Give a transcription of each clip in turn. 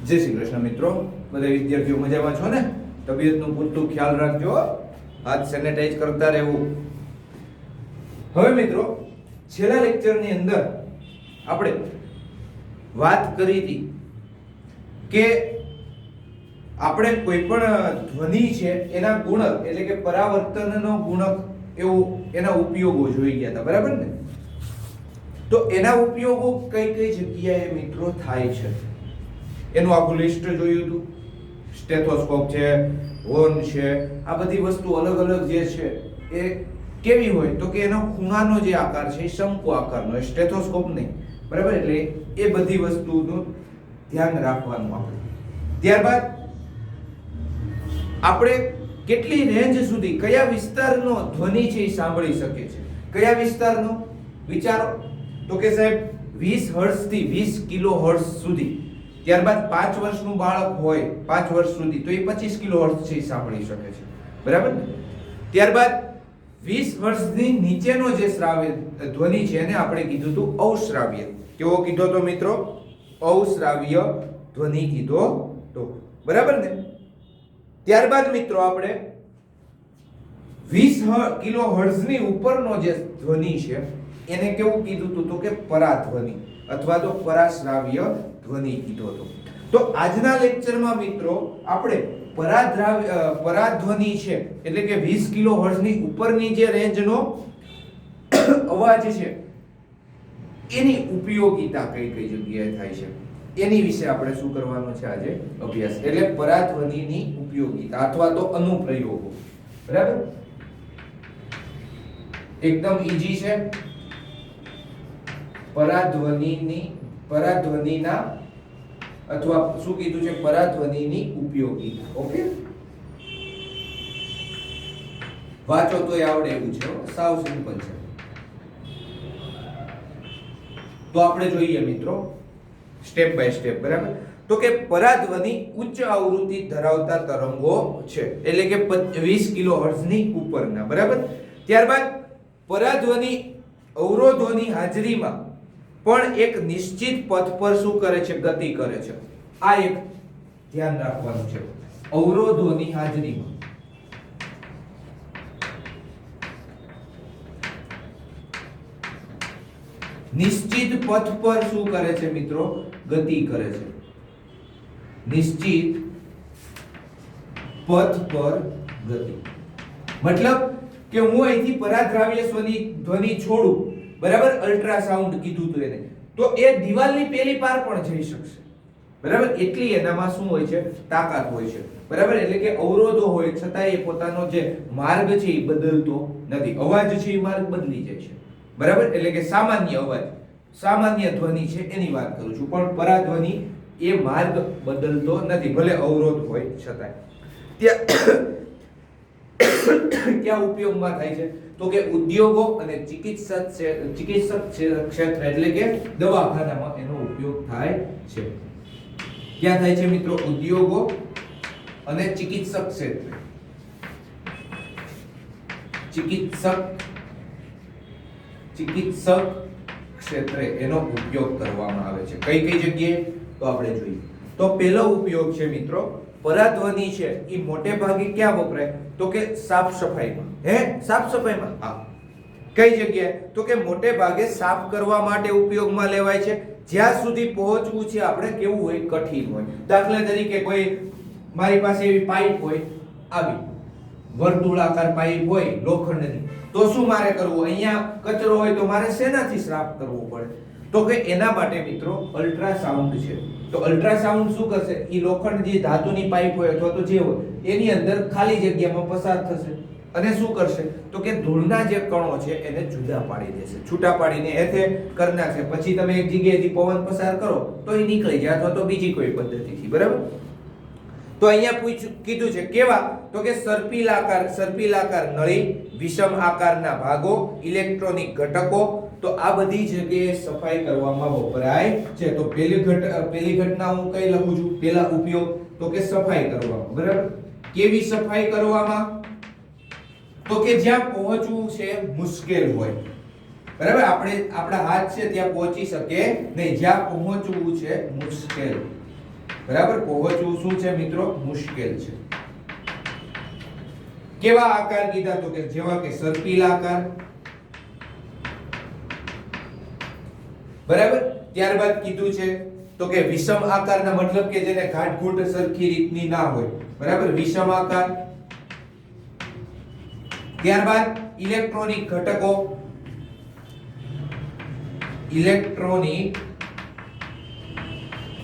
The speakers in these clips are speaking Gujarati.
જય શ્રી કૃષ્ણ મિત્રો, બધા વિદ્યાર્થીઓ મજામાં છો ને? તબિયતનું પૂરતું ખ્યાલ રાખજો, હાથ સેનેટાઈઝ કરતા રહેવું. હવે મિત્રો, છેલ્લા લેક્ચરની અંદર આપણે વાત કરી હતી કે આપણે કોઈ પણ ધ્વનિ છે એના ગુણક એટલે કે પરાવર્તનનો ગુણક એવું એના ઉપયોગો જોઈ ગયા હતા, બરાબર ને? તો એના ઉપયોગો કઈ કઈ જગ્યાએ મિત્રો થાય છે એનું આખું લિસ્ટ જોયું હતું. સ્ટેથોસ્કોપ છે, હોર્ન છે, આ બધી વસ્તુ અલગ અલગ જે છે એ કેવી હોય તો કે એનો ખૂણાનો જે આકાર છે એ શંકુ આકારનો, સ્ટેથોસ્કોપ નહીં, બરાબર? એટલે એ બધી વસ્તુનું ધ્યાન રાખવાનું આપણે. ત્યારબાદ આપણે કેટલી રેન્જ સુધી કયા વિસ્તારનો ધ્વનિ છે એ સાંભળી શકે છે. કયા વિસ્તારનો વિચારો તો કે સાહેબ 20 હર્ટ્ઝ થી 20 કિલો હર્ટ્ઝ સુધી. ત્યારબાદ 5 વર્ષનું બાળક હોય 5 વર્ષ સુધી તો એ 25 કિલો હર્ટ્ઝ છે સાંભળી શકે છે, બરાબર ને? ત્યારબાદ 20 હર્ટ્ઝની નીચેનો જે શ્રાવ્ય ધ્વનિ છે એને આપણે કીધું હતું અવશ્રાવ્ય. કેવો કીધો તો મિત્રો? અવશ્રાવ્ય ધ્વનિ કીધો તો, બરાબર ને? ત્યારબાદ મિત્રો આપણે 20 કિલો હર્ટ્ઝની ઉપરનો જે ધ્વનિ છે એને કેવું કીધું હતું તો કે પરાધ્વનિ અથવા તો પરાશ્રાવ્ય ધ્વનિ કીધો હતો. તો આજના લેક્ચરમાં મિત્રો આપણે પરાધ્વનિ છે એટલે કે 20 કિલો હર્ટ્ઝની ઉપરની જે રેન્જનો અવાજ છે એની ઉપયોગિતા કઈ કઈ જગ્યાએ થાય છે એની વિશે આપણે શું કરવાનો છે આજે અભ્યાસ. એટલે પરાધ્વનિની ઉપયોગિતા અથવા તો અનુપ્રયોગો, બરાબર? એકદમ ઈઝી છે. પરાધ્વનિના અથવા શું કીધું છે? પરાધ્વનિની ઉપયોગિતા. ઓકે, વાંચો તોય આવડે એવું છે, સાવ સિમ્પલ છે. તો આપણે જોઈએ મિત્રો સ્ટેપ બાય સ્ટેપ, બરાબર? તો કે પરાધ્વનિ ઉચ્ચ આવૃત્તિ ધરાવતા તરંગો છે એટલે કે 20 કિલો હર્ટ્ઝની ઉપરના, બરાબર? ત્યારબાદ પરાધ્વનિ અવરોધોની હાજરીમાં પણ એક નિશ્ચિત પથ પર શું કરે છે? ગતિ કરે છે. આ એક ધ્યાન રાખવાનું છે. અવરોધોની હાજરીમાં નિશ્ચિત પથ પર શું કરે છે મિત્રો? ગતિ કરે છે. નિશ્ચિત પથ પર ગતિ મતલબ કે હું અહીંથી પરાદ્રાવ્ય ધ્વનિ છોડું, બરાબર? અલ્ટ્રાસાઉન્ડ કીધું તો એને, તો એ દિવાલની પેલી પાર પણ જઈ શકશે, બરાબર? એટલી એનામાં શું હોય છે? તાકાત હોય છે, બરાબર? એટલે કે અવરોધો હોય છતાં એ પોતાનો જે માર્ગ છે એ બદલતો નથી. અવાજ છે એ માર્ગ બદલી જાય છે, બરાબર? એટલે કે સામાન્ય અવાજ, સામાન્ય ધ્વનિ છે એની વાત કરું છું, પણ પરાધ્વનિ એ માર્ગ બદલતો નથી, ભલે અવરોધ હોય છતાં. ક્યાં ઉપયોગમાં થાય છે તો કે ઉદ્યોગો અને ચિકિત્સક ક્ષેત્ર એટલે કે દવાખાનામાં એનો ઉપયોગ થાય છે. ક્યાં થાય છે મિત્રો? ઉદ્યોગો અને ચિકિત્સક ક્ષેત્રે. ચિકિત્સક ક્ષેત્રે એનો ઉપયોગ કરવામાં આવે છે. કઈ કઈ જગ્યાએ તો આપણે જોઈએ. તો પહેલો ઉપયોગ છે મિત્રો, પરાધ્વનિ છે એ મોટે ભાગે ક્યાં વપરાય તો કે સાફ સફાઈમાં. સાફ સફાઈમાં? હા. કઈ જગ્યાએ તો કે મોટે ભાગે સાફ કરવા માટે ઉપયોગમાં લેવાય છે. જ્યાં સુધી પહોંચવું છે આપણે કેવું હોય? કઠિન હોય. દાખલા તરીકે કોઈ મારી પાસે એવી પાઇપ હોય, આવી વર્તુળાકાર પાઇપ હોય લોખંડની, તો શું મારે કરવું? અહીંયા કચરો હોય તો મારે શેનાથી સાફ કરવો પડે? તો કે એના માટે મિત્રો અલ્ટ્રાસાઉન્ડ છે. તો અલ્ટ્રાસાઉન્ડ શું કરશે? એ લોખંડ જે ધાતુની પાઇપ હોય અથવા તો જે હોય એની અંદર ખાલી જગ્યામાં પસાર થશે અને શું કરશે તો કે ધૂળના જે કણો છે એને જુદા પાડી દેશે, છૂટા પાડીને એથે કરી નાખશે. પછી તમે એક જગ્યાએથી પવન પસાર કરો તો એ નીકળી જાય અથવા તો બીજી કોઈ પદ્ધતિથી, બરાબર? તો અહીંયા કીધું છે કેવા તો કે સર્પિલાકાર નળી, વિષમ આકારના ભાગો, ઇલેક્ટ્રોનિક ઘટકો. તો આ બધી જગ્યાએ સફાઈ કરવામાં વપરાય છે. તો પહેલી ઘટના હું કઈ લખું છું? પહેલા ઉપયોગ તો કે સફાઈ કરવામાં, બરાબર? કેવી સફાઈ કરવામાં? તો કે જ્યાં પહોંચવું છે મુશ્કેલ હોય, બરાબર? આપણા હાથ છે ત્યાં પહોંચી શકે નહીં, જ્યાં પહોંચવું છે મુશ્કેલ. બરાબર, પહોંચવું શું છે મિત્રો, મુશ્કેલ છે. કેવા આકાર કીધા તો કે જેવા કે સર્પિલ આકાર, બરાબર. ત્યારબાદ કીધું છે તો કે વિષમ આકારના મતલબ કે જેને ઘાટઘૂંટ સરખી રીતની ના હોય, બરાબર, વિષમ આકાર. ત્યારબાદ ઇલેક્ટ્રોનિક ઘટકો, ઇલેક્ટ્રોનિક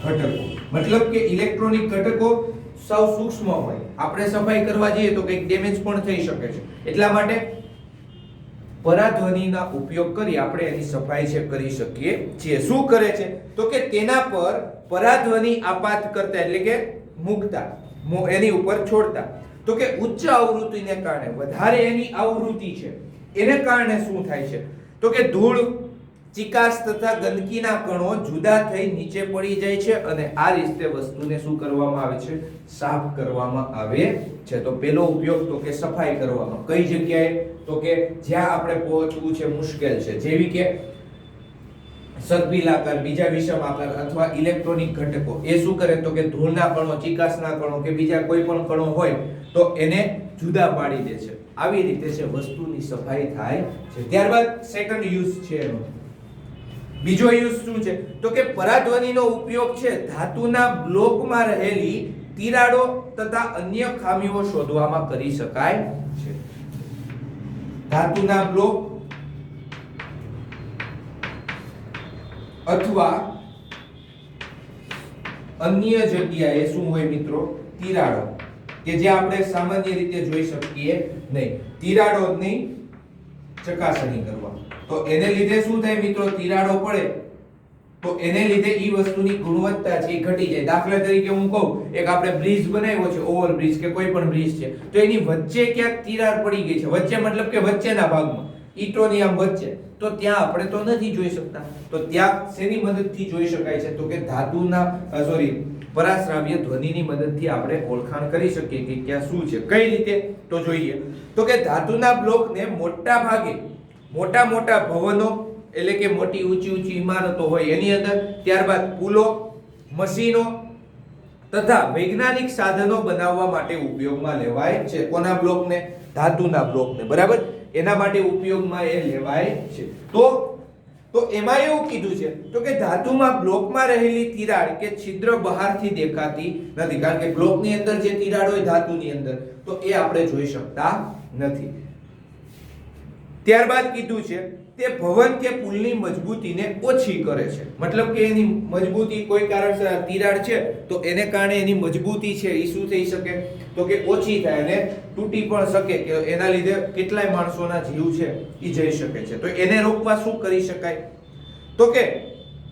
ઘટકો મતલબ કે ઇલેક્ટ્રોનિક ઘટકો સાવ સૂક્ષ્મ હોય, આપણે સફાઈ કરવા જઈએ તો કંઈક ડેમેજ પણ થઈ શકે છે, એટલા માટે પરાધ્વનિના ઉપયોગ કરી આપણે એની સફાઈ છે કરી શકીએ છીએ. શું કરે છે તો કે તેના પર પરાધ્વનિ આપાત કરતા એટલે કે મૂકતા, એની ઉપર છોડતા. તો કે ઉચ્ચ આવૃત્તિને કારણે, વધારે એની આવૃત્તિ છે એને કારણે શું થાય છે તો કે ધૂળ, ચિકાસ તથા ગંદકીના કણો જુદા થઈ નીચે પડી જાય છે અને આ રીતે વસ્તુને શું કરવામાં આવે છે, સાફ કરવામાં આવે છે. તો પેલો ઉપયોગ તો કે સફાઈ કરવામાં. કઈ જગ્યાએ તો કે જ્યાં આપણે પહોંચવું છે મુશ્કેલ છે, જેવી કે સર્પિલ આકાર, બીજા વિષમ આકાર અથવા ઇલેક્ટ્રોનિક ઘટકો. એ શું કરે તો કે ધૂળના કણો, ચિકાસના કણો કે બીજા કોઈ પણ કણો હોય તો એને જુદા પાડી દે છે. આવી રીતે છે વસ્તુની સફાઈ થાય છે. ત્યારબાદ સેકન્ડ યુઝ છે એનો. બીજો યુઝ શું છે તો કે પરાધ્વનિનો ઉપયોગ છે ધાતુના બ્લોકમાં રહેલી તિરાડો તથા અન્ય ખામીઓ શોધવામાં કરી શકાય છે. ધાતુના બ્લોક અથવા અન્ય જગ્યાએ શું હોય મિત્રો, તિરાડો કે જે આપણે સામાન્ય રીતે જોઈ શકીએ નહીં, તિરાડોની ચકાસણી કરવા. તો એને લીધે શું થાય મિત્રો, તિરાડો પડે તો એને લીધે ઈ વસ્તુની ગુણવત્તા છે એ ઘટી જાય. દાખલા તરીકે હું કહું, એક આપણે બ્રિજ બનાવ્યો છે, ઓવરબ્રિજ કે કોઈ પણ બ્રિજ છે, તો એની વચ્ચે ક્યાંક તિરાડ પડી ગઈ છે, વચ્ચે મતલબ કે વચ્ચેના ભાગમાં, ઈંટોની આમ વચ્ચે, તો ત્યાં આપણે તો નથી જોઈ શકતા. તો ત્યાં શેની મદદથી જોઈ શકાય છે તો કે ધાતુના પરાશ્રાવ્ય ધ્વનિની મદદથી આપણે ઓળખાણ કરી શકીએ કે ક્યાં શું છે. કઈ રીતે તો જોઈએ તો કે ધાતુના બ્લોકને મોટા ભાગે મોટા મોટા ભવનો એટલે કે મોટી ઊંચી ઊંચી ઇમારતો હોય એની અંદર, ત્યારબાદ પુલો, મશીનો તથા વૈજ્ઞાનિક સાધનો બનાવવા માટે ઉપયોગમાં લેવાય છે. કોના બ્લોકને, ધાતુના બ્લોકને, બરાબર, એના માટે ઉપયોગમાં એ લેવાય છે. તો એમાં એવું કીધું છે તો કે ધાતુમાં બ્લોકમાં રહેલી તિરાડ કે છિદ્ર બહારથી દેખાતી નથી, કારણ કે બ્લોકની અંદર જે તિરાડ હોય ધાતુની અંદર તો એ આપણે જોઈ શકતા નથી. ત્યારબાદ કીધું છે તે ભવન કે પુલની મજબૂતીને ઓછી કરે છે, મતલબ કે એની મજબૂતી કોઈ કારણસર તિરાડ છે તો એને કારણે એની મજબૂતી છે એ શું થઈ શકે તો કે ઓછી થાય અને તૂટી પણ શકે, કે એના લીધે કેટલાય માણસોના જીવ છે એ જઈ શકે છે. તો એને રોકવા શું કરી શકાય તો કે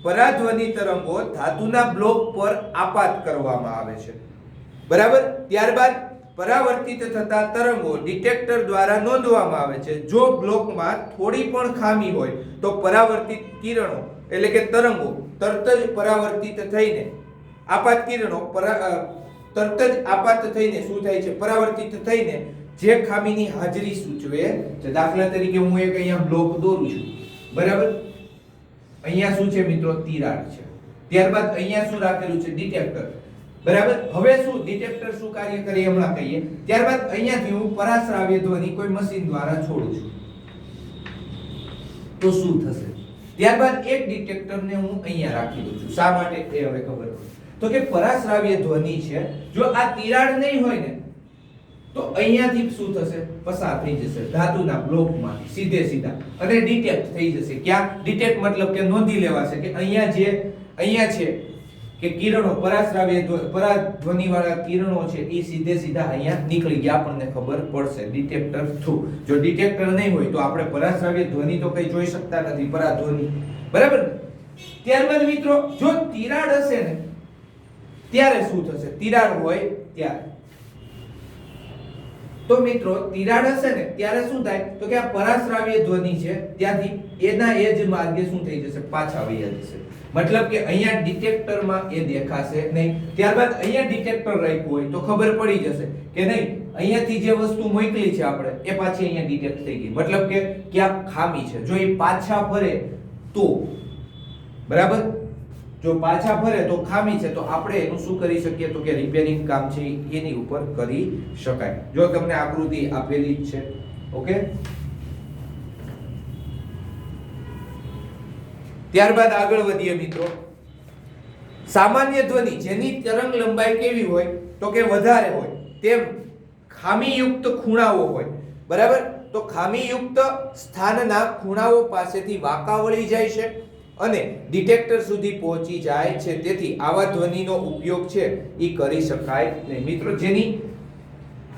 પરાધ્વનિ તરંગો ધાતુના બ્લોક પર આપાત કરવામાં આવે છે, બરાબર. ત્યારબાદ પરાવર્તિત થતા તરંગો ડિટેક્ટર દ્વારા નોંધવામાં આવે છે. જો બ્લોકમાં થોડી પણ ખામી હોય તો પરાવર્તિત કિરણો એટલે કે તરંગો તરત જ પરાવર્તિત થઈને આપાત કિરણો તરત જ આપાત થઈને શું થાય છે, પરાવર્તિત થઈને જે ખામીની હાજરી સૂચવે છે. દાખલા તરીકે હું એક અહીંયા બ્લોક દોરું છું, બરાબર, અહીંયા શું છે મિત્રો, તિરાડ છે. ત્યારબાદ અહીંયા શું રાખેલું છે, ડિટેક્ટર, બરાબર. હવે શું ડિટેક્ટર શું કાર્ય કરે હમણાં કહીએ. ત્યારબાદ અહીંયાથી હું પરાશ્રાવ્ય ધ્વનિ કોઈ મશીન દ્વારા છોડું છું તો શું થશે. ત્યારબાદ એક ડિટેક્ટરને હું અહીંયા રાખી દઉં છું. શા માટે એ હવે ખબર પડે તો કે પરાશ્રાવ્ય ધ્વનિ છે, જો આ તિરાડ નહીં હોય ને તો અહીંયાથી શું થશે, પસાર થઈ જશે ધાતુના બ્લોકમાંથી સીધે સીધા અને ડિટેક્ટ થઈ જશે. ક્યાં ડિટેક્ટ મતલબ કે નોંધી લેવાશે કે અહીંયા છે કે કિરણો પરાધ્વનિ વાળા કિરણો છે એ સીધે સીધા અહીંયા નીકળી ગયા, આપણને ખબર પડશે ડિટેક્ટર થ્રુ. જો ડિટેક્ટર નહીં હોય તો આપણે પરાશ્રાવ્ય ધ્વનિ તો કઈ જોઈ શકતા નથી, પરાધ્વનિ, બરાબર. ત્યારબાદ મિત્રો જો તિરાડ હશે ને ત્યારે શું થશે, તિરાડ હોય ત્યારે તો મિત્રો તિરાડ હશે ને ત્યારે શું થાય તો કે આ પરાશ્રાવ્ય ધ્વનિ છે ત્યાંથી એના એ જ માર્ગે શું થઈ જશે, પાછા આવી જશે. મતલબ કે અહીંયા ડિટેક્ટરમાં એ દેખાશે નહીં. ત્યારબાદ અહીંયા ડિટેક્ટર રાખ્યું હોય તો ખબર પડી જશે કે નહીં, અહીંયાથી જે વસ્તુ મોકલી છે આપણે એ પાછી અહીંયા ડિટેક્ટ થઈ ગઈ, મતલબ કે ક્યાંક ખામી છે. જો એ પાછા ફરે તો, બરાબર, જો પાછા ફરે તો ખામી છે, તો આપણે એનું શું કરી શકીએ તો કે રિપેરિંગ કામ છે એની ઉપર કરી શકાય. જો તમને આકૃતિ આપેલી જ છે. ઓકે, ત્યારબાદ આગળ વધીએ મિત્રો. સામાન્ય ધ્વનિ જેની તરંગ લંબાઈ કેવી હોય તો કે વધારે હોય તેમ ખામીયુક્ત ખૂણાઓ હોય. બરાબર, તો ખામીયુક્ત સ્થાનના ખૂણાઓ પાસેથી વાંકા વળી જાય છે અને ડિટેક્ટર સુધી પહોંચી જાય છે. તેથી આવા ધ્વનિનો ઉપયોગ છે એ કરી શકાય નહીં. મિત્રો, જેની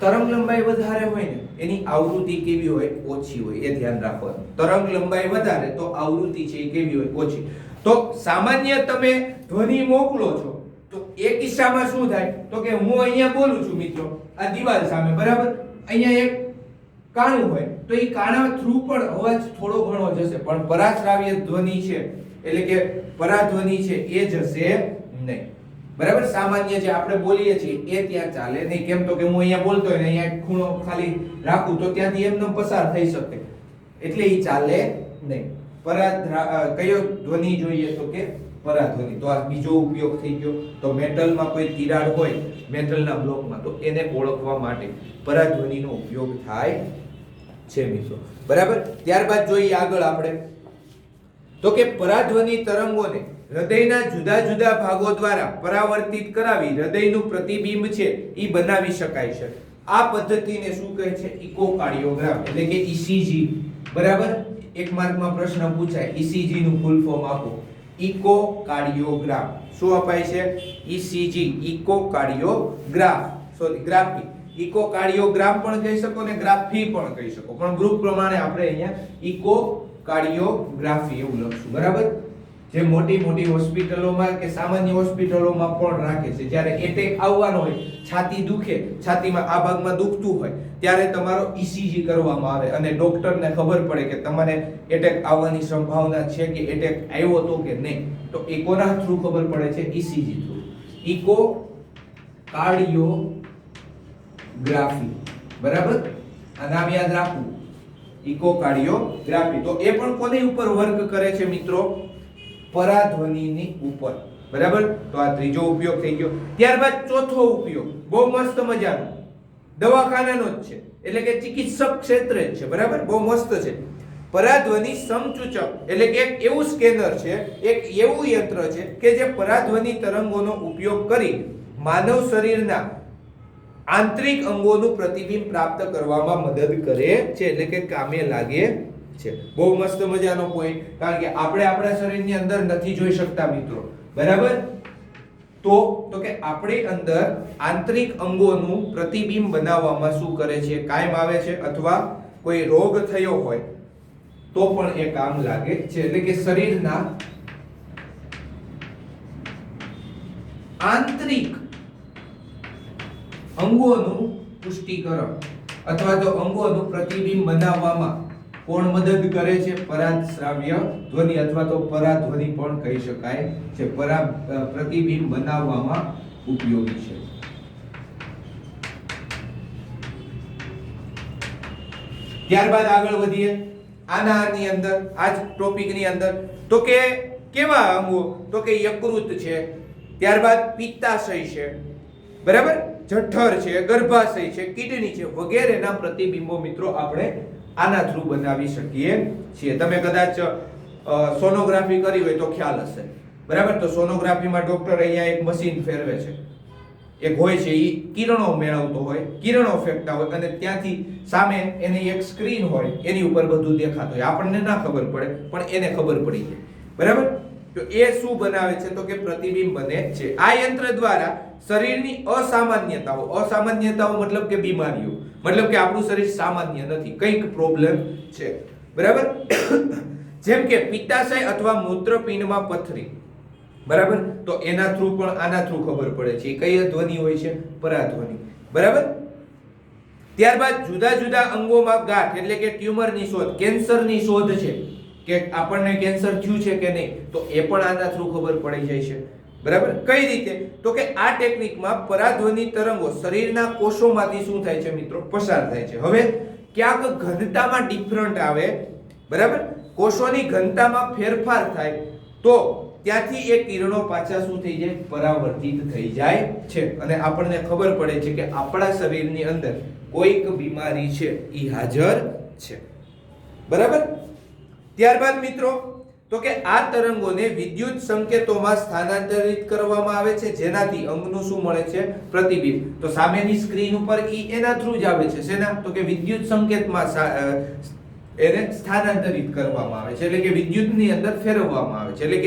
તરંગ લંબાઈ વધારે હોય ને એની આવૃત્તિ કેવી હોય? ઓછી હોય. એ ધ્યાન રાખવાનું. તરંગ લંબાઈ વધારે તો આવૃત્તિ છે એ કેવી હોય? ઓછી. તો સામાન્ય તમે ધ્વનિ મોકલો છો તો એ કિસ્સામાં શું થાય તો કે હું અહીંયા બોલું છું મિત્રો, આ દિવાલ સામે, બરાબર, અહીંયા એક કાણું હોય તો એ કાણા થ્રુ પણ અવાજ થોડો ઘણો જશે, પણ પરાશ્રાવ્ય ધ્વનિ છે એટલે કે પરાધ્વનિ છે એ જશે નહીં. બરાબર, સામાન્ય જે આપણે બોલીએ છીએ એ ત્યાં ચાલે નહીં. કેમ તો કે હું અહીંયા બોલતો હોય ને અહીંયા ખૂણો ખાલી રાખું તો ત્યાંથી એમને પસાર થઈ શકે, એટલે એ ચાલે નહીં. કયો ધ્વનિ જોઈએ તો કે પરાધ્વનિ. તો આ બીજો ઉપયોગ થઈ ગયો. તો મેટલમાં કોઈ તિરાડ હોય મેટલના બ્લોકમાં તો એને ઓળખવા માટે પરાધ્વનિનો ઉપયોગ થાય છે મિત્રો. બરાબર, ત્યારબાદ જોઈએ આગળ આપણે તો કે પરાધ્વનિ તરંગોને હૃદયના જુદા જુદા ભાગો દ્વારા પરાવર્તિત કરાવી હૃદયનું પ્રતિબિંબ છે એ બનાવી શકાય છે. આ પદ્ધતિને શું કહે છે? ઇકોકાર્ડિયોગ્રામ એટલે કે ECG. બરાબર, એક માર્કમાં પ્રશ્ન પૂછાય ECG નું ફૂલ ફોર્મ આપો. ઇકોકાર્ડિયોગ્રામ શું અપાય છે? ECG, ઇકોકાર્ડિયોગ્રાફ, sorry ગ્રાફી. ઇકોકાર્ડિયોગ્રામ પણ કહી શકો ને ગ્રાફી પણ કહી શકો, પણ ગ્રુપ પ્રમાણે આપણે અહીંયા ઇકોકાર્ડિયોગ્રાફી એવું લખશું. બરાબર, જે મોટી મોટી હોસ્પિટલોમાં કે સામાન્ય હોસ્પિટલોમાં પણ રાખે છે. જ્યારે એટેક આવવાનો હોય, છાતી દુખે, છાતીમાં આ ભાગમાં દુખતું હોય ત્યારે તમારો ECG કરવામાં આવે અને ડોક્ટરને ખબર પડે કે તમારે એટેક આવવાની સંભાવના છે કે એટેક આવ્યો તો કે નહીં. તો એ કોના થ્રુ ખબર પડે છે? ECG through. ઇકોકાર્ડિયોગ્રાફી. બરાબર, આ નામ યાદ રાખવું, ઇકોકાર્ડિયોગ્રાફી. તો એ પણ કોની ઉપર વર્ક કરે છે મિત્રો? પરાધ્વનિની ઉપર. બરાબર, તો આ ત્રીજો ઉપયોગ થઈ ગયો. ત્યારબાદ ચોથો ઉપયોગ બહુ મસ્ત મજાનો, દવાખાનાનો જ છે એટલે કે ચિકિત્સક ક્ષેત્રે જ છે. બરાબર, બહુ મસ્ત છે. પરાધ્વનિ સમચૂચક એટલે કે એક એવું સ્કેનર છે, એક એવું યંત્ર છે કે જે પરાધ્વનિ તરંગોનો ઉપયોગ કરી માનવ શરીરના આંતરિક અંગોનું પ્રતિબિંબ પ્રાપ્ત કરવામાં મદદ કરે છે, એટલે કે કામે લાગે છે. બહુ મસ્ત મજાનો પોઈન્ટ, કારણ કે આપણે આપણા શરીરની અંદર નથી જોઈ શકતા મિત્રો. બરાબર, તો કે આપણી અંદર આંતરિક અંગોનું પ્રતિબિંબ બનાવવામાં શું કરે છે? કામ આવે છે. અથવા કોઈ રોગ થયો હોય તો પણ એ કામ લાગે છે. એટલે કે શરીરના આંતરિક અંગોનું પુષ્ટિકરણ અથવા તો અંગોનું પ્રતિબિંબ બનાવવામાં કોણ મદદ કરે છે? પરાશ્રાવ્ય ધ્વનિ અથવા તો પરાધ્વનિ પણ કહી શકાય છે. પ્રતિબિંબ બનાવવામાં ઉપયોગી છે. ત્યારબાદ આગળ વધીએ આની અંદર, આ જ ટોપિકની અંદર. તો કે કેવા અંગો? તો કે યકૃત છે, ત્યારબાદ પિત્તાશય છે, બરાબર, જઠર છે, ગર્ભાશય છે, કિડની છે, વગેરેના પ્રતિબિંબો મિત્રો આપણે આના થ્રુ બનાવી શકીએ છીએ. તમે કદાચ સોનોગ્રાફી કરી હોય તો ખ્યાલ હશે. બરાબર, તો સોનોગ્રાફીમાં ડોક્ટર અહીંયા એક મશીન ફેરવે છે, એક હોય છે એ કિરણો મેળવતો હોય, કિરણો ફેંકતા હોય અને ત્યાંથી સામે એની એક સ્ક્રીન હોય, એની ઉપર બધું દેખાતું હોય. આપણને ના ખબર પડે પણ એને ખબર પડી જાય. બરાબર, તો એ શું બનાવે છે? તો કે પ્રતિબિંબ બને છે. આ યંત્ર દ્વારા શરીરની અસામાન્યતાઓ મતલબ કે બીમારીઓ, મતલબ કે આપણું શરીર સામાન્ય નથી, કંઈક પ્રોબ્લેમ છે. બરાબર, જેમ કે પિત્તાશય અથવા મૂત્રપિંડમાં પથરી. બરાબર, તો એના થ્રુ પણ આના થ્રુ ખબર પડે છે. કઈ ધ્વનિ હોય છે? પરાધ્વનિ. બરાબર, ત્યારબાદ જુદા જુદા અંગોમાં ગાંઠ એટલે કે ટ્યુમરની શોધ, કેન્સરની શોધ છે કે આપણને કેન્સર થયું છે કે નહીં, તો એ પણ આના થ્રુ ખબર પડી જાય છે. બરાબર, કઈ રીતે? તો કે આ ટેકનિકમાં પરાધ્વનિ તરંગો શરીરના કોષોમાંથી શું થાય છે મિત્રો? પસાર થાય છે. હવે ક્યાંક ઘનતામાં ડિફરન્ટ આવે, બરાબર, કોષોની ઘનતામાં ફેરફાર થાય તો ત્યાંથી એ કિરણો પાછા શું થઈ જાય, પરાવર્તિત થઈ જાય છે અને આપણને ખબર પડે છે કે આપણા શરીરની અંદર કોઈક બીમારી છે એ હાજર છે. બરાબર. ત્યારબાદ મિત્રો તો કે આ તરંગોને વિદ્યુત સંકેતોમાં સ્થાનાંતરિત કરવામાં આવે છે, જેનાથી અંગનું શું મળે છે, પ્રતિબિંબ. તો સામેની સ્ક્રીન ઉપર એના થ્રુ જ આવે છે. શેના? તો કે વિદ્યુત સંકેતમાં એને સ્થાનાંતરિત કરવામાં આવે છે, એટલે કે વિદ્યુતની અંદર ફેરવવામાં આવે છે, એટલે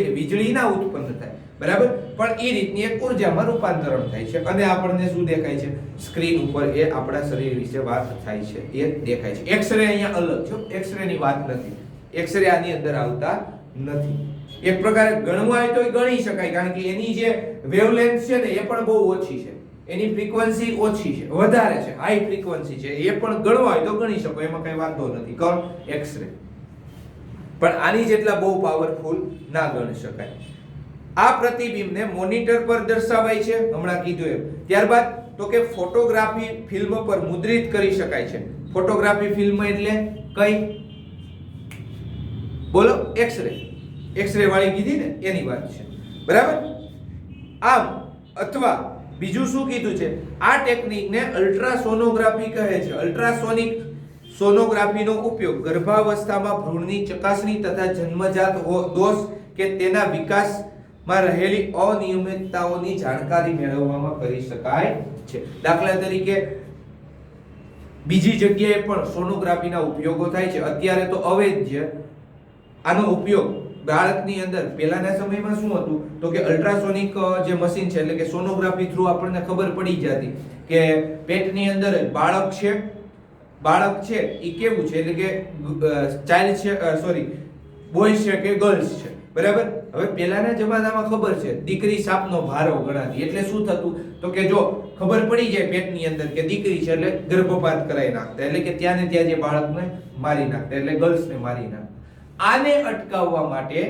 કે વીજળી ના ઉત્પન્ન થાય. બરાબર. પણ એ રીતની એક ઉર્જામાં રૂપાંતરણ થાય છે અને આપણને શું દેખાય છે, સ્ક્રીન ઉપર એ આપણા શરીર વિશે વાત થાય છે એ દેખાય છે. એક્સરે અહીંયા અલગ છે, એક્સરે ની વાત નથી. એક્સરે આની અંદર આવતા નથી. એક પ્રકારે ગણવા હોય તો ગણી શકાય, કારણ કે એની જે વેવલેન્થ છે ને એ પણ બહુ ઓછી છે, એની ફ્રીક્વન્સી ઓછી છે, વધારે છે, હાઈ ફ્રીક્વન્સી છે, એ પણ ગણવા હોય તો ગણી શકો, એમાં કઈ વાંધો નથી. કોણ? એક્સરે. પણ આની જેટલા બહુ પાવરફુલ ના ગણી શકાય. આ પ્રતિબિંબને મોનિટર પર દર્શાવાય છે, હમણાં કીધું એમ. ત્યારબાદ તો કે ફોટોગ્રાફી ફિલ્મ પર મુદ્રિત કરી શકાય છે. ફોટોગ્રાફી ફિલ્મ એટલે કઈ? બોલો. એક્સરે. એક્સરે વાળી કીધી ને એની વાત છે. બરાબર. આમ અથવા બીજું શું કીધું છે, આ ટેકનિકને અલ્ટ્રાસોનોગ્રાફી કહે છે. અલ્ટ્રાસોનિક સોનોગ્રાફીનો ઉપયોગ ગર્ભાવસ્થામાં ભ્રૂણની ચકાસણી તથા જન્મજાત દોષ કે તેના વિકાસમાં રહેલી અનિયમિતતાઓની જાણકારી મેળવવામાં કરી શકાય છે. દાખલા તરીકે બીજી જગ્યાએ પણ સોનોગ્રાફીના ઉપયોગો થાય છે. અત્યારે તો અવૈધ આનો ઉપયોગ બાળકની અંદર, પહેલાના સમયમાં શું હતું તો કે અલ્ટ્રાસોનિક જે મશીન છે, એટલે કે સોનોગ્રાફી થ્રુ આપણને ખબર પડી જતી કે પેટની અંદર બાળક છે એ કેવું છે, એટલે કે ચાઇલ્ડ છે, સોરી બોય છે કે ગર્લ્સ છે. બરાબર. હવે પહેલાના જમાનામાં ખબર છે દીકરી સાપનો ભારો ગણાતી, એટલે શું થતું તો કે જો ખબર પડી જાય પેટની અંદર કે દીકરી છે એટલે ગર્ભપાત કરાવી નાખતા, એટલે કે ત્યાં ને ત્યાં જે બાળકને મારી નાખતા, એટલે ગર્લ્સને મારી નાખતા. આને અટકાવવા માટે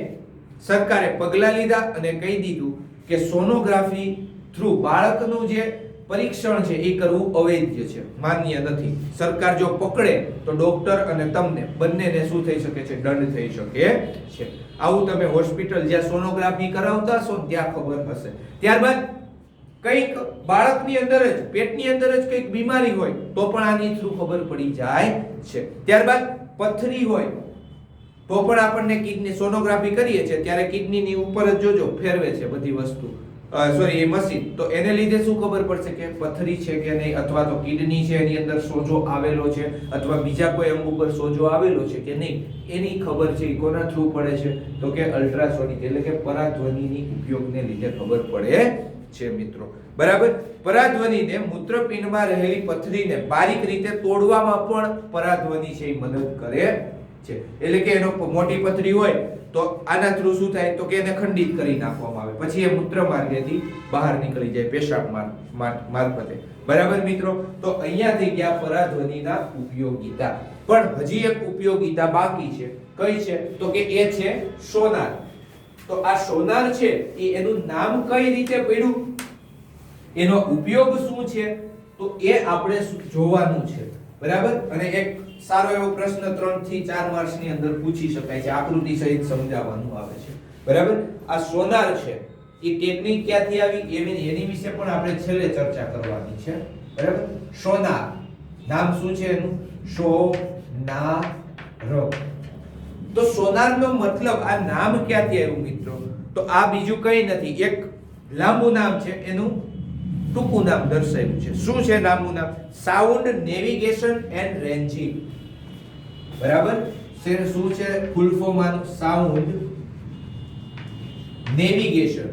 સરકારે પગલાં લીધા અને કહી દીધું કે સોનોગ્રાફી થ્રુ બાળકનું જે પરીક્ષણ છે એ કરવું અવૈધ છે, માન્ય નથી. સરકાર જો પકડે તો ડોક્ટર અને તમને બંનેને શું થઈ શકે છે, દંડ થઈ શકે છે. આવું તમે હોસ્પિટલ જ્યાં સોનોગ્રાફી કરાવતા હશો ત્યાં ખબર હશે. ત્યારબાદ કઈક બાળકની અંદર જ, પેટની અંદર જ કઈક બીમારી હોય તો પણ આની થ્રુ ખબર પડી જાય છે. ત્યારબાદ પથરી હોય તો પણ આપણને કિડની સોનોગ્રાફી કરીએ છીએ ત્યારે કિડનીની ઉપર જ જોજો ફેરવે છે બધી વસ્તુ, સોરી એ મશીન, તો એને લીધે શું ખબર પડશે કે પથરી છે કે નહીં, અથવા તો કિડની છે એની અંદર સોજો આવેલો છે, અથવા બીજા કોઈ અંગ ઉપર સોજો આવેલો છે કે નહીં, એની ખબર છે. કોના થ્રુ પડે છે તો કે અલ્ટ્રાસોનિક, એટલે કે પરાધ્વનિની ઉપયોગને લીધે ખબર પડે છે મિત્રો. બરાબર. પરાધ્વનિને મૂત્રપિંડમાં રહેલી પથરીને બારીક રીતે તોડવામાં પણ પરાધ્વનિ છે એ મદદ કરે છે. એટલે કે એનો મોટી પથરી હોય તો આના થ્રુ શું થાય તો કે એને ખંડિત કરી નાખવામાં આવે, પછી એ મૂત્ર માર્ગેથી બહાર નીકળી જાય, પેશાબ મારફતે. બરાબર મિત્રો. તો અહીંયા થઈ ગયા પરાધ્વનિના ઉપયોગિતા. પણ હજી એક ઉપયોગિતા બાકી છે. કઈ છે તો કે એ છે સોનાર. તો આ સોનાર છે એ એનું નામ કઈ રીતે પડ્યું, એનો ઉપયોગ શું છે, તો એ આપણે જોવાનું છે. બરાબર. અને એક સારો એવો પ્રશ્ન 3 થી 4 માર્ક્સની અંદર પૂછી શકાય છે, આકૃતિ સહિત સમજાવવાનું આવે છે. બરાબર. આ સોનાર છે એ ટેકનિક ક્યાંથી આવી એની વિશે પણ આપણે છેલ્લે ચર્ચા કરવાની છે. બરાબર. સોનાર નામ શું છે એનું, સોનાર. તો સોનારનો મતલબ આ નામ ક્યાંથી આવ્યું મિત્રો, તો આ બીજું કઈ નથી, એક લાંબુ નામ છે એનું ટૂંકું નામ દર્શાવ્યું છે. શું છે લાંબુ નામ? Sound navigation and ranging. બરાબર. શું છે ફૂલ ફોર્મ આનું? Sound navigation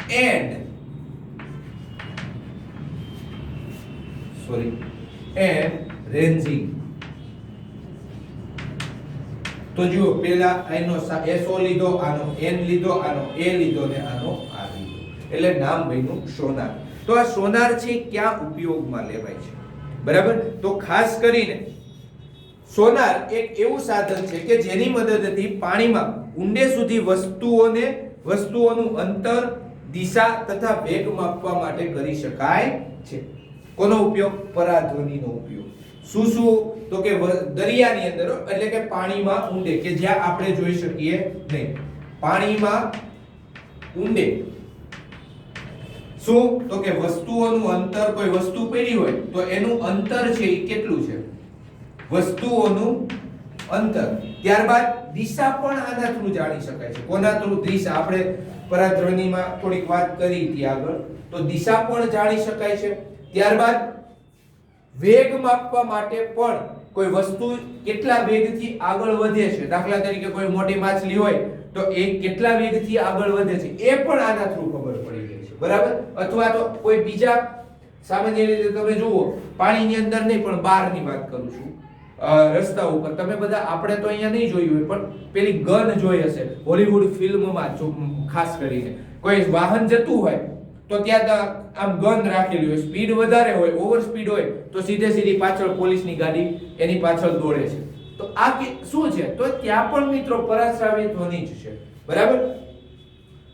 and ranging. તો જુઓ, પેલા આનો એસો લીધો, આનો એન લીધો, આનો એ લીધો ને આનો આ લીધો, એટલે નામ બન્યું સોનાર. તો આ સોનાર છે ક્યાં ઉપયોગમાં લેવાય છે? બરાબર. તો ખાસ કરીને સોનાર એક એવું સાધન છે કે જેની મદદથી પાણીમાં ઊંડે સુધી વસ્તુઓનું અંતર, દિશા તથા વેગ માપવા માટે કરી શકાય છે. કોનો ઉપયોગ? પરાધ્વનિનો ઉપયોગ. શું તો કે દરિયાની અંદર, એટલે કે પાણીમાં ઊંડે, કે જ્યાં આપણે જોઈ શકીએ નહીં. પાણીમાં ઊંડે. શું? તો કે વસ્તુઓનું અંતર, કોઈ વસ્તુ પડી હોય તો એનું અંતર છે એ કેટલું છે? વસ્તુઓનું અંતર. ત્યારબાદ દિશા પણ આના થ્રુ જાણી શકાય છે. કોના થ્રુ? દિશા. આપણે પરાધ્વનિમાં થોડીક વાત કરી હતી આગળ, તો દિશા પણ જાણી શકાય છે. ત્યારબાદ વેગ માપવા માટે પણ કોઈ વસ્તુ કેટલા વેગથી આગળ વધે છે, દાખલા તરીકે કોઈ મોટી માછલી હોય તો એ કેટલા વેગથી આગળ વધે છે એ પણ આના થ્રુ ખબર પડી જાય છે. બરાબર? અથવા તો કોઈ બીજા, સામાન્ય રીતે તમે જુઓ, પાણીની અંદર નહીં પણ બહારની વાત કરું છું, રસ્તા ઉપર તમે બધા, આપણે તો અહીંયા નહીં જોયું હોય પણ પેલી ગન જોઈ હશે હોલીવુડ ફિલ્મમાં, ખાસ કરીને કોઈ વાહન જતું હોય તો ત્યાં આમ ગન રાખેલી હોય, સ્પીડ વધારે હોય, ઓવર સ્પીડ હોય તો સીધી પાછળ પોલીસની ગાડી એની પાછળ દોડે છે. તો આ શું છે? તો ત્યાં પણ મિત્રો પરાશ્રાવ્ય ધ્વનિ જ છે. બરાબર?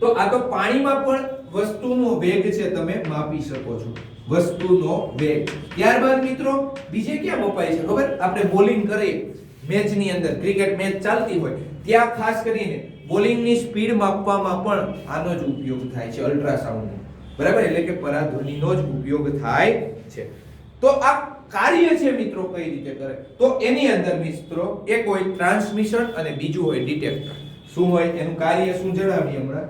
તો આ તો પાણીમાં પણ વસ્તુનો વેગ છે, તમે માપી શકો છો, વસ્તુનો વેગ. ત્યારબાદ મિત્રો બીજે ક્યાં મપાય છે ખબર? આપણે બોલિંગ કરીએ મેચની અંદર, ક્રિકેટ મેચ ચાલતી હોય ત્યાં ખાસ કરીને બોલિંગની સ્પીડ માપવામાં પણ આનો જ ઉપયોગ થાય છે, અલ્ટ્રાસાઉન્ડ. બરાબર? એટલે કે પરાધ્વનિનો જ ઉપયોગ થાય છે. તો આ કાર્ય છે મિત્રો કઈ રીતે કરે? તો એની અંદર મિત્રો એક હોય ટ્રાન્સમિશન અને બીજું હોય ડિટેક્ટર. શું હોય એનું કાર્ય? શું જણાવીએ હમણાં.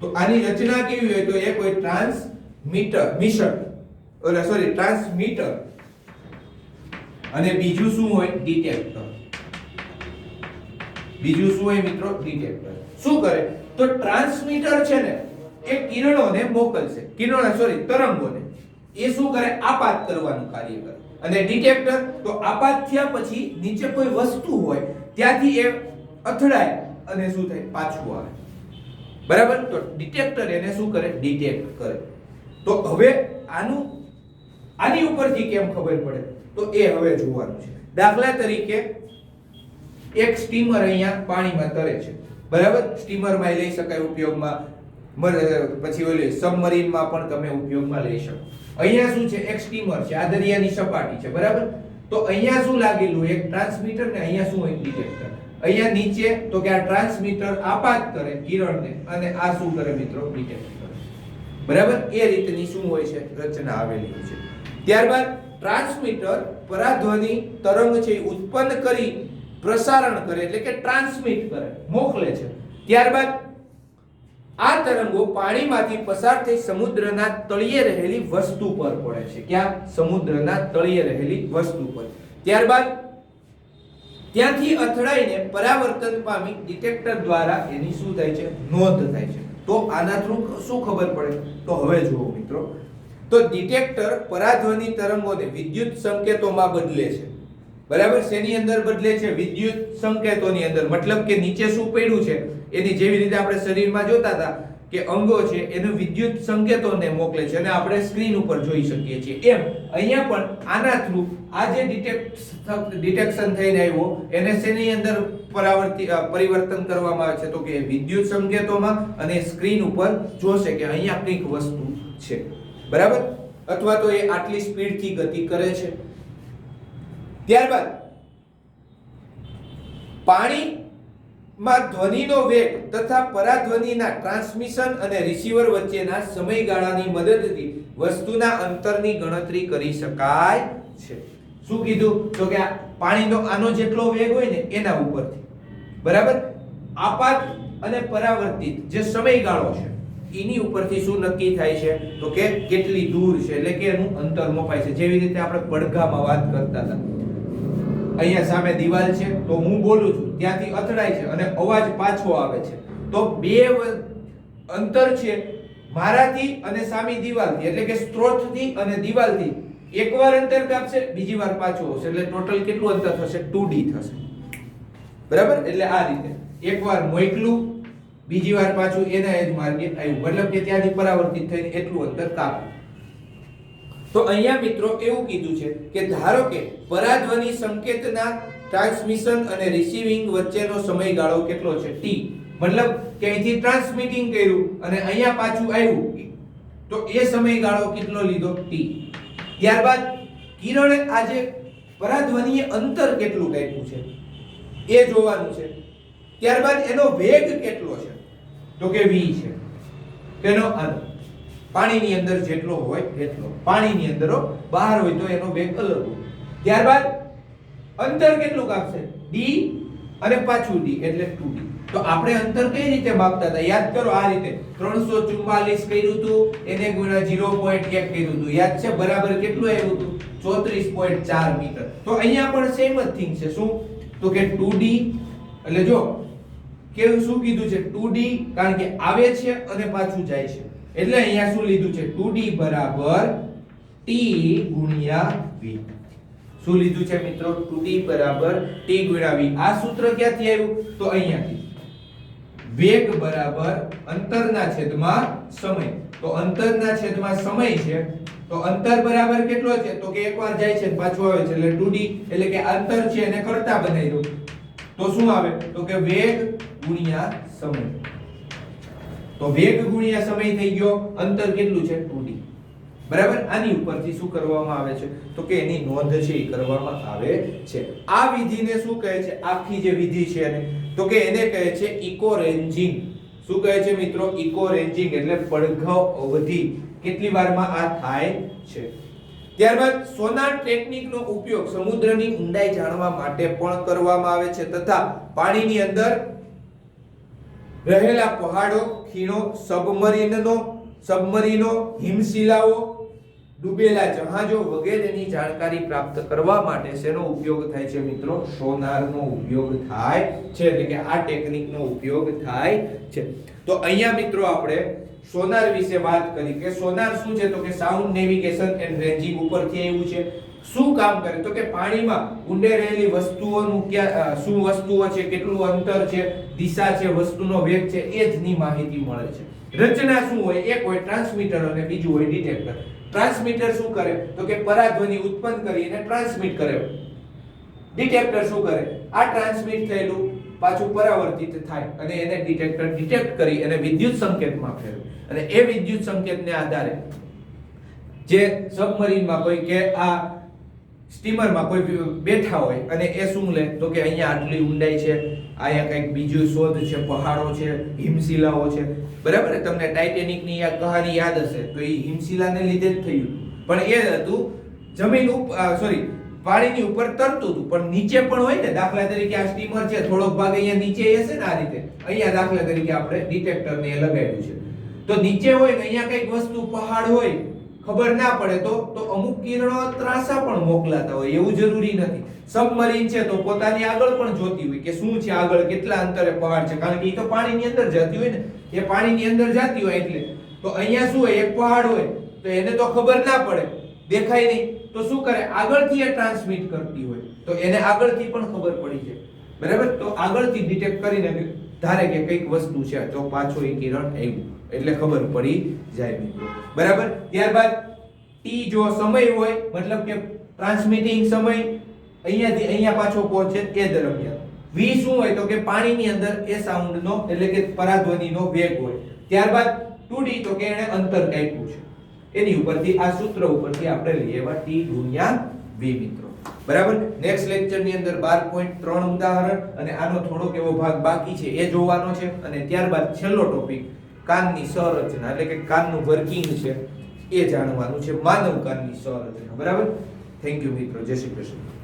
તો આની રચના કેવી હોય? તો એક હોય ટ્રાન્સમીટર અને બીજું શું હોય? ડિટેક્ટર. બીજું શું હોય મિત્રો? ડિટેક્ટર. શું કરે? તો ટ્રાન્સમીટર છે ને એ કિરણોને મોકલશે, તરંગોને. એ શું કરે? આપાત કરવાનું કાર્ય કરે. અને ડિટેક્ટર તો આપાત થયા પછી નીચે કોઈ વસ્તુ હોય ત્યાંથી એ અથડાય અને શું થાય? પાછું આવે. બરાબર? તો ડિટેક્ટર એને શું કરે? ડિટેક્ટ કરે. તો હવે આની ઉપરથી કેમ ખબર પડે? તો એ હવે જોવાનું છે. દાખલા તરીકે એક સ્ટીમર અહીંયા પાણીમાં તરે છે. બરાબર? સ્ટીમરમાં લઈ શકાય ઉપયોગમાં, પછી ઓલી સબમરીનમાં પણ તમે ઉપયોગમાં લઈ શકો. અહીંયા શું છે? એક સ્ટીમર છે, આ દરિયાની સપાટી છે. બરાબર? તો અહીંયા શું લાગેલું? એક ટ્રાન્સમીટર ને અહીંયા શું હોય? ડિટેક્ટર. અહીંયા નીચે તો કે આ ટ્રાન્સમીટર આપાત કરે કિરણને અને આ શું કરે મિત્રો? ડિટેક્ટ કરે. બરાબર? એ રીતની શું હોય છે? રચના આવેલી છે. ત્યારબાદ ટ્રાન્સમીટર પરાધ્વનિ તરંગ છે ઉત્પન્ન કરી પ્રસારણ કરે, એટલે કે ટ્રાન્સમિટ કરે, મોકલે છે. ત્યારબાદ આ તરંગો પાણીમાંથી પસાર થઈ સમુદ્રના તળિયે રહેલી વસ્તુ પર પડે છે. ક્યાં? સમુદ્રના તળિયે રહેલી વસ્તુ પર. ત્યારબાદ ત્યાંથી અથડાઈને પરાવર્તન પામી ડિટેક્ટર દ્વારા એની શું થાય છે? નોંધ થાય છે. તો આના થ્રુ શું ખબર પડે? તો હવે જુઓ મિત્રો, તો ડિટેક્ટર પરાધ્વનિ તરંગોને વિદ્યુત સંકેતોમાં બદલે છે. બરાબર? શેની અંદર બદલે છે? વિદ્યુત સંકેતોની અંદર. મતલબ કે નીચે શું પડ્યું છે એની, જેવી રીતે આપણે શરીરમાં જોતા હતા કે અંગો છે એનું વિદ્યુત સંકેતોને મોકલે છે અને આપણે સ્ક્રીન ઉપર જોઈ શકીએ છીએ. એમ અહીંયા પણ આના થ્રુ આ જે ડિટેક્શન થઈને આવ્યો એને શેની અંદર પરિવર્તન કરવામાં આવે છે? તો કે વિદ્યુત સંકેતોમાં, અને સ્ક્રીન ઉપર જોશે કે અહીંયા કંઈક વસ્તુ છે. બરાબર? અથવા તો એ આટલી સ્પીડથી ગતિ કરે છે. ત્યારબાદ પાણીમાં ધ્વનિનો વેગ તથા પરાધ્વનિના ટ્રાન્સમિશન અને રિસીવર વચ્ચેના સમયગાળાની મદદથી વસ્તુના અંતરની ગણતરી કરી શકાય છે. શું કીધું? તો કે પાણીનો આનો જેટલો વેગ હોય ને એના ઉપરથી. બરાબર? આપાત અને પરાવર્તિત જે સમયગાળો છે એની ઉપરથી શું નક્કી થાય છે? તો કે કેટલી દૂર છે, એટલે કે એનું અંતર મપાય છે. જેવી રીતે આપણે પડઘામાં વાત કરતા હતા, અહીંયા સામે દિવાલ છે તો હું બોલું છું, ત્યાંથી અથડાય છે અને અવાજ પાછો આવે છે, તો બે અંતર છે મારાથી અને સામી દિવાલથી, એટલે કે સ્ત્રોતથી અને દિવાલથી. એકવાર અંતર કાપશે, બીજી વાર પાછો આવશે, એટલે ટોટલ કેટલું અંતર થશે? 2D થશે. બરાબર? એટલે આ રીતે એકવાર મોકલું, બીજી વાર પાછું એના જ માર્ગે આવ્યું, મતલબ કે ત્યાંથી પરાવર્તિત થઈને એટલું અંતર કાપ્યું. તો અહીંયા મિત્રો એવું કીધું છે કે ધારો કે પરાધ્વનિ સંકેતના ટ્રાન્સમિશન અને રિસીવિંગ વચ્ચેનો સમયગાળો કેટલો છે? t. મતલબ કે અહીંથી ટ્રાન્સમિટિંગ કર્યું અને અહીંયા પાછું આવ્યું, તો એ સમયગાળો કેટલો લીધો? t. ત્યારબાદ કિરણ આજે પરાધ્વનિએ અંતર કેટલું કાપ્યું છે એ જોવાનું છે. ત્યારબાદ એનો વેગ કેટલો છે તો કે v છે. તેનો પાણીની અંદર જેટલો હોય એટલો, પાણીની અંદર બહાર હોય તો એનો વેગ અલગ હોય. ત્યારબાદ અંતર કેટલું કાપશે d અને પાછું d એટલે 2d. તો આપણે અંતર કઈ રીતે માપતા હતા યાદ કરો, આ રીતે 344 કર્યું હતું એને ગુણ્યા 0.1 કર્યું હતું, યાદ છે? બરાબર કેટલું આવ્યું હતું 34.4 મીટર. તો અહીંયા પણ સેમ જ થિંગ છે. શું તો કે 2d એટલે જો કેવું શું કીધું છે 2d કારણ કે આવે છે અને પાછું જાય છે એટલે અહીંયા શું લીધું છે 2d બરાબર t ગુણ્યા v. શું લીધું છે મિત્રો 2d બરાબર t ગુણ્યા v. આ સૂત્ર ક્યાંથી આવ્યું તો અહીંયાથી. વેગ બરાબર અંતરના છેદમાં સમય. તો અંતરના છેદમાં સમય છે તો અંતર બરાબર કેટલો છે તો કે એકવાર જાય છે પાછું આવે છે એટલે 2d એટલે કે અંતર છે એને કરતા બનાવી દો તો શું આવે તો કે વેગ ગુણ્યા સમય. તો વેગ ગુણ્યા સમય થઈ ગયો, અંતર કેટલું છે 2d. બરાબર. આની ઉપરથી શું કરવામાં આવે છે તો કે એની નોંધ છે એ કરવામાં આવે છે. આ વિધિને શું કહે છે, આખી જે વિધિ છે એને તો કે એને કહે છે ઇકો રેન્જિંગ. શું કહે છે મિત્રો ઇકો રેન્જિંગ એટલે પડઘો અવધિ. કેટલી વારમાં આ થાય છે. ત્યારબાદ સોનાર ટેકનિકનો ઉપયોગ સમુદ્રની ઊંડાઈ જાણવા માટે પણ કરવામાં આવે છે તથા પાણીની અંદર રહેલા પહાડો, ખીણો, સબમરીનો, હિમશિલાઓ, ડૂબેલા જહાજો વગેરેની જાણકારી પ્રાપ્ત કરવા માટે શેનો ઉપયોગ થાય છે મિત્રો સોનારનો ઉપયોગ થાય છે. એટલે કે આ ટેકનિકનો ઉપયોગ થાય છે. તો અહીંયા મિત્રો આપણે સોનાર વિશે વાત કરી કે સોનાર શું છે તો કે સાઉન્ડ નેવિગેશન એન્ડ રેન્જિંગ ઉપરથી આવ્યું છે. શું કામ કરે તો કે પાણીમાં ઊંડે રહેલી વસ્તુઓનું શું વસ્તુઓ છે, કેટલું અંતર છે, દિશા છે, વસ્તુનો વેગ છે એ જની માહિતી મળે છે. રચના શું હોય, એક હોય ટ્રાન્સમીટર અને બીજું હોય ડિટેક્ટર. ટ્રાન્સમીટર શું કરે તો કે પરાધ્વનિ ઉત્પન્ન કરી અને ટ્રાન્સમિટ કરે. ડિટેક્ટર શું કરે આ ટ્રાન્સમિટ થયેલું પાછું પરાવર્તિત થાય અને એને ડિટેક્ટર ડિટેક્ટ કરી અને વિદ્યુત સંકેતમાં ફેરવે અને એ વિદ્યુત સંકેતને આધારે જે સબમરીનમાં કોઈ કે આ સ્ટીમરમાં કોઈ બેઠા હોય અને એ શું લે તો કે અહીંયા આટલી ઊંડાઈ છે, અહીંયા કંઈક બીજું શોધ છે, પહાડો છે, હિમશિલાઓ છે. બરાબર. તમને ટાઇટેનિકની આ કહાની યાદ હશે તો એ હિમશિલાને લીધે જ થયું પણ એ હતું જમીન ઉપર પાણીની ઉપર તરતું હતું પણ નીચે પણ હોય ને. દાખલા તરીકે આ સ્ટીમર છે થોડોક ભાગ અહીંયા નીચે હશે ને આ રીતે, અહીંયા દાખલા તરીકે આપણે ડિટેક્ટરને લગાવ્યું છે તો નીચે હોય ને અહીંયા કંઈક વસ્તુ પહાડ હોય ખબર ના પડે તો અમુક કિરણો ત્રાસા પણ મોકલાતા હોય, એવું જરૂરી નથી. સબમરીન છે તો પોતાની આગળ પણ જોતી હોય કે શું છે આગળ, કેટલા અંતરે પહાડ છે કારણ કે એ તો પાણીની અંદર જતી હોય ને, એ પાણીની અંદર જતી હોય એટલે તો અહીંયા શું હોય એક પહાડ હોય તો એને તો ખબર ના પડે, દેખાય નહીં તો શું કરે આગળથી એ ટ્રાન્સમિટ કરતી હોય તો એને આગળથી પણ ખબર પડી જાય. બરાબર. તો આગળથી ડિટેક્ટ કરીને ધારે કે કઈક વસ્તુ છે તો પાછો એ કિરણ આવ્યું એટલે ખબર પડી જાય મિત્રો. બરાબર. ત્યારબાદ ટી જો સમય હોય મતલબ કે ટ્રાન્સમિટિંગ સમય અહીંયાથી અહીંયા પાછો પહોંચે એ દરમિયાન. વી શું હોય તો કે પાણીની અંદર એ સાઉન્ડનો એટલે કે પરાધ્વનિનો વેગ હોય. ત્યારબાદ 2d તો કે એને અંતર કાપ્યું છે એની ઉપરથી આ સૂત્ર ઉપરથી આપણે લઈએ t ગુણ્યા v મિત્રો. બરાબર. નેક્સ્ટ લેક્ચર ની અંદર 12.3 ઉદાહરણ અને આનો થોડોક એવો ભાગ બાકી છે એ જોવાનો છે અને ત્યારબાદ છેલ્લો ટોપિક કાનની સંરચના એટલે કે કાનનું વર્કિંગ છે એ જાણવાનું છે, માનવ કાનની સંરચના. બરાબર. થેન્ક યુ મિત્રો. જય શ્રી કૃષ્ણ.